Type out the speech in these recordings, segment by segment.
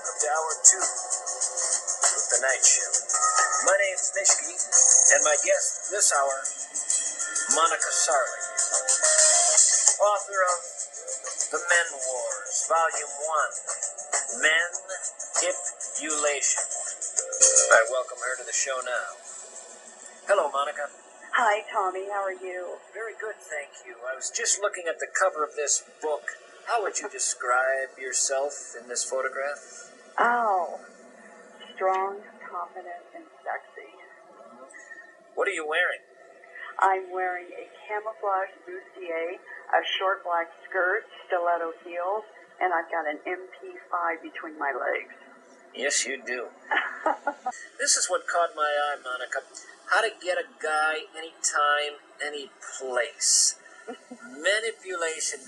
welcome to hour 2 of the night shift. My name's Nishki, and my guest this hour, Monica Sarli, author of The Men Wars, Volume 1, Manipulation. I welcome her to the show now. Hello, Monica. Hi, Tommy. How are you? Very good, thank you. I was just looking at the cover of this book. How would you describe yourself in this photograph? Oh, strong, confident, and sexy. What are you wearing? I'm wearing a camouflage bustier, a short black skirt, stiletto heels, and I've got an MP5 between my legs. Yes, you do. This is what caught my eye, Monica. How to get a guy anytime, any place. Manipulation.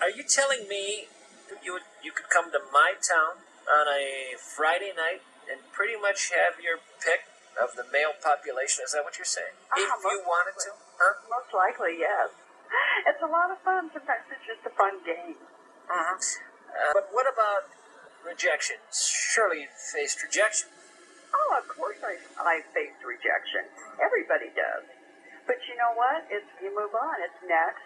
Are you telling me you could come to my town on a Friday night and pretty much have your pick of the male population? Is that what you're saying? If you wanted to? Huh? Most likely, yes. It's a lot of fun. Sometimes it's just a fun game. Mm-hmm. But what about rejections? Surely you faced rejection. Oh, of course I faced rejection. Everybody does. But you know what? You move on. It's next.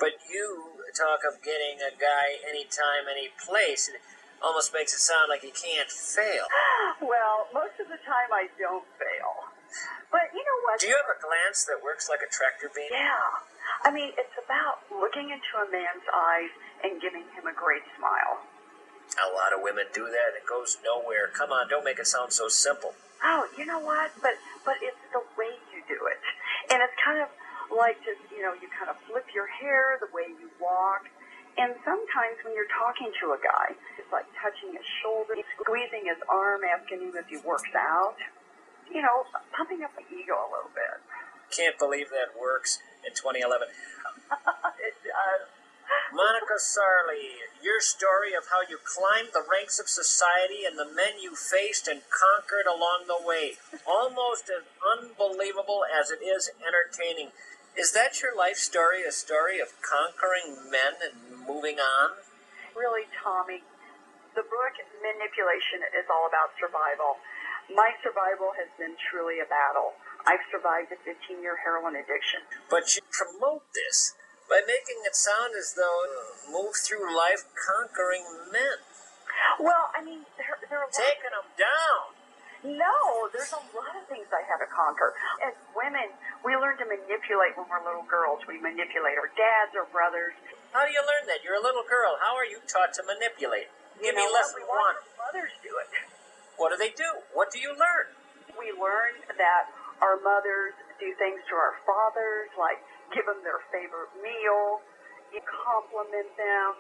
But you talk of getting a guy anytime, any place. It almost makes it sound like you can't fail. Well, most of the time I don't fail. But you know what? Do you have a glance that works like a tractor beam? Yeah. I mean, it's about looking into a man's eyes and giving him a great smile. A lot of women do that. It goes nowhere. Come on, don't make it sound so simple. Oh, you know what? But it's the way you do it. And it's kind of like just, you kind of flip your hair, the way you walk. And sometimes when you're talking to a guy, it's like touching his shoulder, squeezing his arm, asking him if he works out. Pumping up the ego a little bit. Can't believe that works in 2011. It does. Monica Sarli, your story of how you climbed the ranks of society and the men you faced and conquered along the way. Almost as unbelievable as it is entertaining. Is that your life story, a story of conquering men and moving on? Really, Tommy, the book Manipulation is all about survival. My survival has been truly a battle. I've survived a 15-year heroin addiction. But you promote this by making it sound as though you move through life conquering men. Well, I mean, there are a lot. Taking them down. No, there's a lot of things I had to conquer. As women, we learn to manipulate when we're little girls. We manipulate our dads or brothers. How do you learn that? You're a little girl. How are you taught to manipulate? Give me lesson one. Mothers do it. What do they do? What do you learn? We learn that our mothers do things to our fathers, like give them their favorite meal, you compliment them,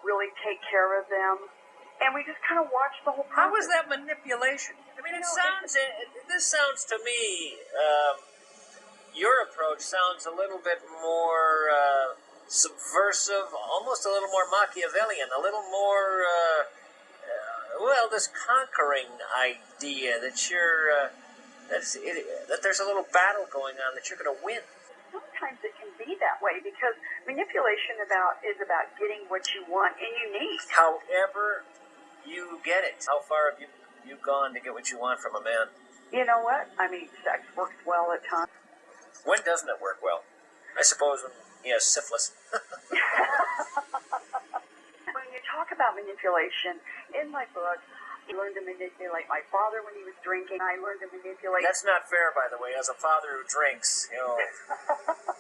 really take care of them. And we just kind of watch the whole process. How is that manipulation? I mean, this sounds to me, your approach sounds a little bit more subversive, almost a little more Machiavellian, a little more, this conquering idea that that there's a little battle going on that you're going to win. Sometimes it can be that way because manipulation is about getting what you want and you need. However you get it. How far have you gone to get what you want from a man? You know what? I mean, sex works well at times. When doesn't it work well? I suppose when he has syphilis. When you talk about manipulation, in my book, I learned to manipulate my father when he was drinking. I learned to manipulate... That's not fair, by the way. As a father who drinks,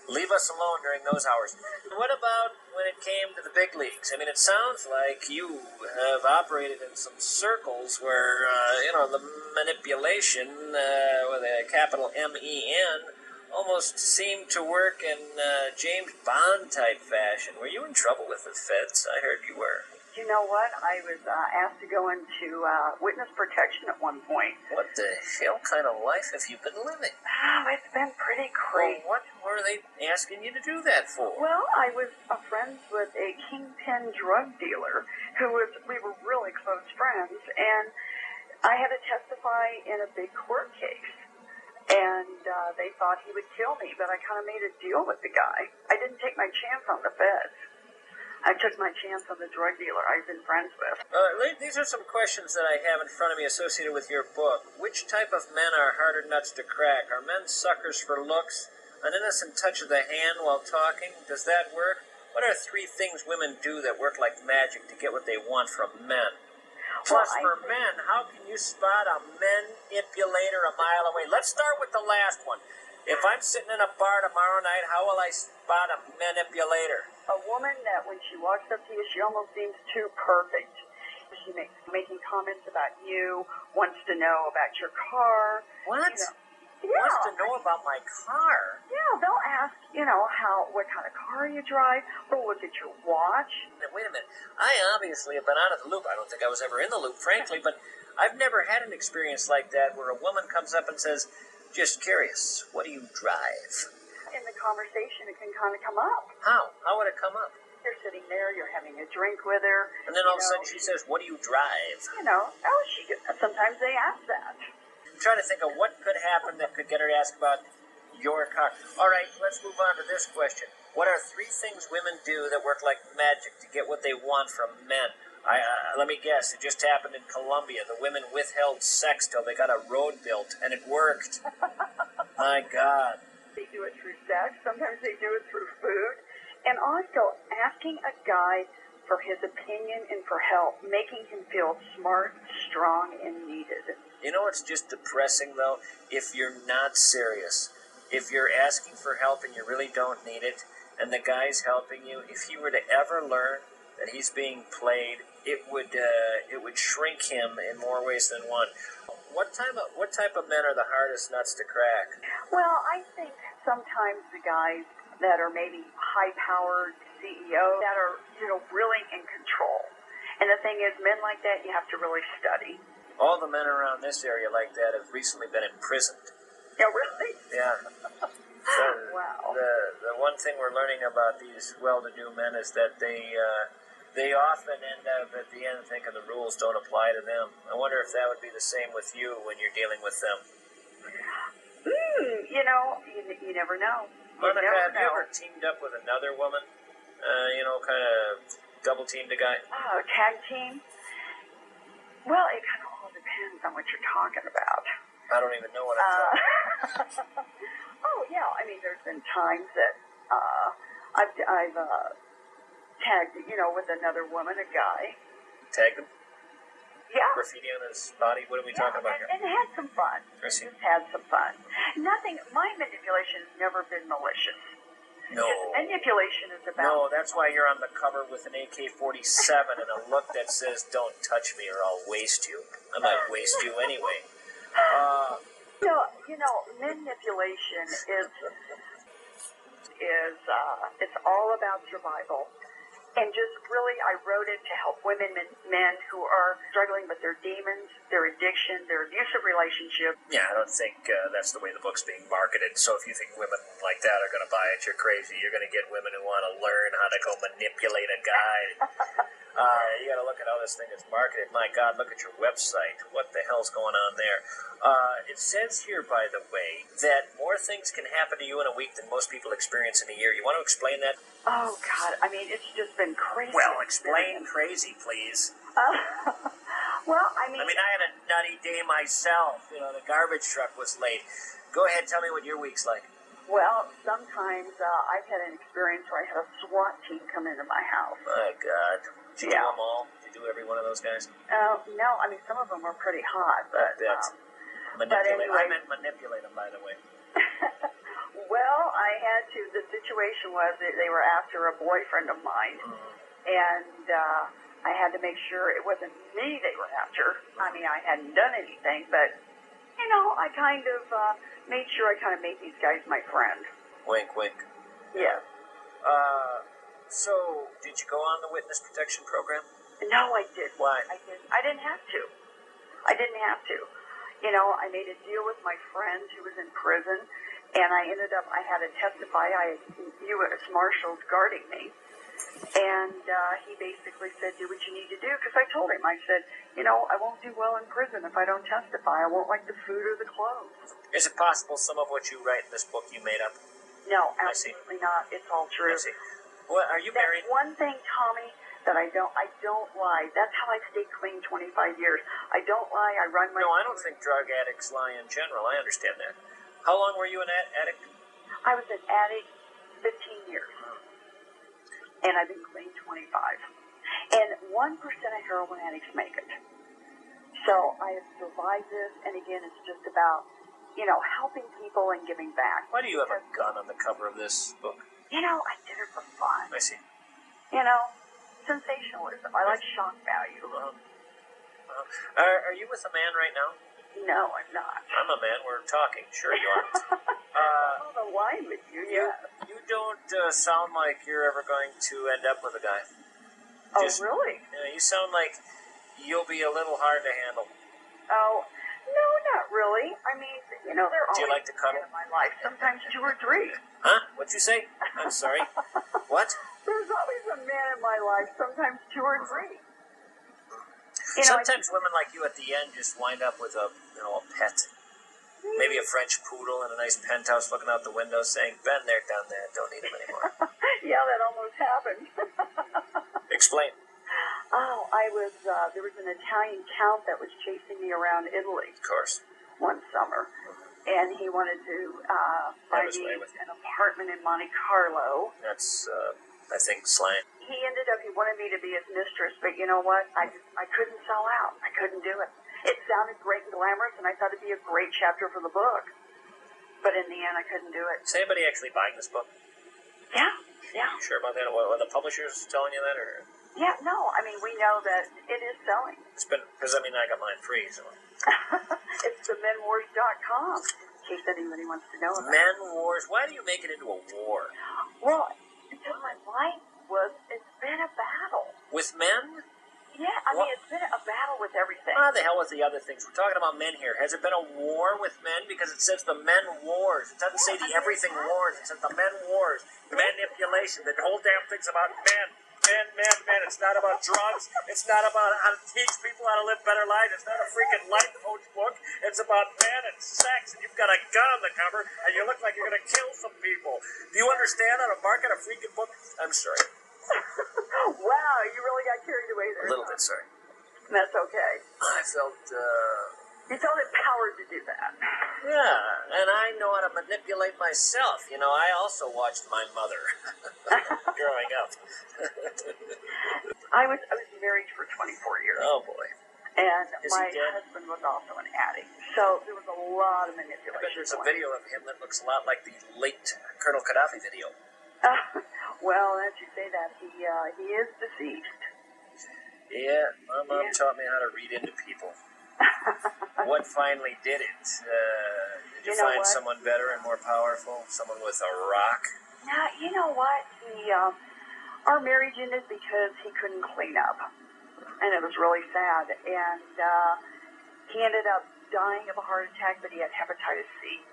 leave us alone during those hours. What about when it came to the big leagues? I mean, it sounds like you have operated in some circles where, the manipulation, with a capital M-E-N, almost seemed to work in James Bond-type fashion. Were you in trouble with the feds? I heard you were. You know what? I was asked to go into witness protection at one point. What the hell kind of life have you been living? Oh, it's been pretty crazy. Well, what were they asking you to do that for? Well, I was friends with a kingpin drug dealer we were really close friends, and I had to testify in a big court case. And they thought he would kill me, but I kind of made a deal with the guy. I didn't take my chance on the feds. I took my chance on the drug dealer I've been friends with. These are some questions that I have in front of me associated with your book. Which type of men are harder nuts to crack? Are men suckers for looks? An innocent touch of the hand while talking? Does that work? What are 3 things women do that work like magic to get what they want from men? Plus, for men, how can you spot a manipulator a mile away? Let's start with the last one. If I'm sitting in a bar tomorrow night, how will I spot a manipulator? A woman that when she walks up to you, she almost seems too perfect. She makes making comments about you, wants to know about your car. What? You know, Wants to know about my car? Yeah, they'll ask, what kind of car you drive. They'll look at your watch. Now, wait a minute. I obviously have been out of the loop. I don't think I was ever in the loop, frankly, but I've never had an experience like that where a woman comes up and says, just curious, what do you drive? In the conversation, it can kind of come up. How? How would it come up? You're sitting there, you're having a drink with her. And then all of a sudden she says, what do you drive? Sometimes they ask that. I'm trying to think of what could happen that could get her to ask about your car. All right, let's move on to this question. What are 3 things women do that work like magic to get what they want from men? Let me guess, it just happened in Colombia. The women withheld sex till they got a road built, and it worked. My God. They do it through sex. Sometimes they do it through food. And also asking a guy for his opinion and for help, making him feel smart, strong, and needed. You know what's just depressing, though? If you're not serious, if you're asking for help and you really don't need it, and the guy's helping you, if he were to ever learn that he's being played, it would shrink him in more ways than one. What type of men are the hardest nuts to crack? Well, I think sometimes the guys that are maybe high-powered CEOs that are, really in control. And the thing is, men like that, you have to really study. All the men around this area like that have recently been imprisoned. Yeah, really? Yeah. Wow. The one thing we're learning about these well-to-do men is that they often end up at the end thinking the rules don't apply to them. I wonder if that would be the same with you when you're dealing with them. You never know. Monica, have you ever teamed up with another woman? Kind of double-teamed a guy? Oh, tag team? Well, it kind of all depends on what you're talking about. I don't even know what I'm talking about. Oh, yeah. I mean, there's been times that I've tagged, with another woman, a guy. Tagged him? Yeah. Graffiti on his body? What are we talking about here? And had some fun. I see. Just had some fun. My manipulation has never been malicious. No. Manipulation is about... No, that's why you're on the cover with an AK-47 and a look that says, don't touch me or I'll waste you. I might waste you anyway. Manipulation is it's all about survival. And just really, I wrote it to help women and men who are struggling with their demons, their addiction, their abusive relationship. Yeah, I don't think that's the way the book's being marketed. So if you think women like that are going to buy it, you're crazy. You're going to get women who want to learn how to go manipulate a guy. You got to look at how this thing is marketed. My God, look at your website. What the hell's going on there? It says here, by the way, that more things can happen to you in a week than most people experience in a year. You want to explain that? Oh, God. I mean, it's just been crazy. Well, explain crazy, please. Well, I mean, I had a nutty day myself. The garbage truck was late. Go ahead, tell me what your week's like. Well, sometimes I've had an experience where I had a SWAT team come into my house. My God. Did you do them all? Did you do every one of those guys? No, I mean, some of them were pretty hot, but... Manipulate. Anyway. I meant manipulate them, by the way. Well, I had to... The situation was that they were after a boyfriend of mine, and I had to make sure it wasn't me they were after. I mean, I hadn't done anything, but, I kind of made sure I kind of made these guys my friend. Wink, wink. Yes. So, did you go on the witness protection program? No, I didn't. Why? I didn't have to. I I made a deal with my friend who was in prison, and I had to testify. I had U.S. Marshals guarding me, and he basically said, do what you need to do, because I told him, I said, I won't do well in prison if I don't testify. I won't like the food or the clothes. Is it possible some of what you write in this book you made up? No, absolutely not. It's all true. I see. What, are you married? That's one thing, Tommy, that I don't lie. That's how I stayed clean 25 years. I don't lie. I run my... No, I don't think drug addicts lie in general. I understand that. How long were you an addict? I was an addict 15 years. And I've been clean 25. And 1% of heroin addicts make it. So I have survived this, and again, it's just about, helping people and giving back. Why do you have a gun on the cover of this book? I did it for fun. I see. Sensationalism. I like shock value. Are you with a man right now? No, I'm not. I'm a man. We're talking. Sure you are. I'm on the line with you, yeah. You don't sound like you're ever going to end up with a guy. Oh, really? You sound like you'll be a little hard to handle. Oh, no, not really. I mean, there are Do you always like to cuddle? men in my life, sometimes 2 or 3. Huh? What'd you say? I'm sorry. What? There's always a man in my life, sometimes 2 or 3. Sometimes women like you at the end just wind up with a pet. Maybe a French poodle in a nice penthouse looking out the window saying, "Ben, they're done there. Don't need him anymore." Yeah, that almost happened. Explain. Oh, there was an Italian count that was chasing me around Italy Of course. one summer. And he wanted to find me an apartment in Monte Carlo. That's, I think, slang. He wanted me to be his mistress, but you know what? I couldn't sell out. I couldn't do it. It sounded great and glamorous, and I thought it'd be a great chapter for the book. But in the end, I couldn't do it. Is anybody actually buying this book? Yeah. You sure about that? Are the publishers telling you that, or? Yeah, no. I mean, we know that it is selling. It's been, because I got mine free, so. It's themenwars.com, in case anybody wants to know about it. Men Wars. Why do you make it into a war? Well, because my life it's been a battle. With men? Yeah, I mean, it's been a battle with everything. How the hell with the other things? We're talking about men here. Has it been a war with men? Because it says the men wars. It doesn't say the everything wars. It says the men wars. Manipulation. The whole damn thing's about men. Men. It's not about drugs. It's not about how to teach people how to live better lives. It's not a freaking life coach book. It's about men and sex, and you've got a gun on the cover, and you look like you're going to kill some people. Do you understand how to market a freaking book? I'm sorry. Wow, you really got carried away there. A little bit, sorry. That's okay. I felt, You felt empowered to do that. Yeah, and I know how to manipulate myself. I also watched my mother growing up. I was married for 24 years. Oh, boy. And Is he my dead? husband was also an addict. So there was a lot of I manipulation. bet there's a going video of him that looks a lot like the late Colonel Gaddafi video. on. Well, as you say that, he is deceased. Yeah, my mom taught me how to read into people. What finally did it? Did you find someone better and more powerful? Someone with a rock? Now, you know what? Our marriage ended because he couldn't clean up. And it was really sad. And he ended up dying of a heart attack, but he had hepatitis C.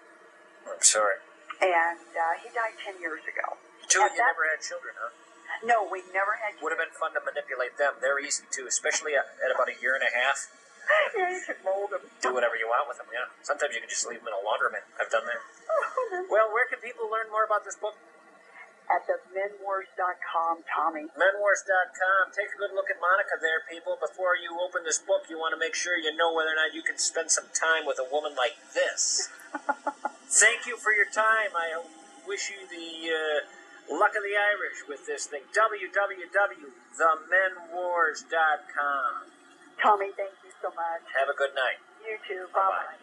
I'm sorry. And he died 10 years ago. You never had children, huh? No, we never had children. Would have been fun to manipulate them. They're easy, too, especially at about a year and a half. Yeah, you could mold them. Do whatever you want with them, yeah. Sometimes you can just leave them in a laundromat. I've done that. Well, where can people learn more about this book? At themenwars.com, Tommy. Menwars.com. Take a good look at Monica there, people. Before you open this book, you want to make sure you know whether or not you can spend some time with a woman like this. Thank you for your time. I wish you the luck of the Irish with this thing. www.themenwars.com. Tommy, thank you so much. Have a good night. You too. Bye-bye. Bye-bye.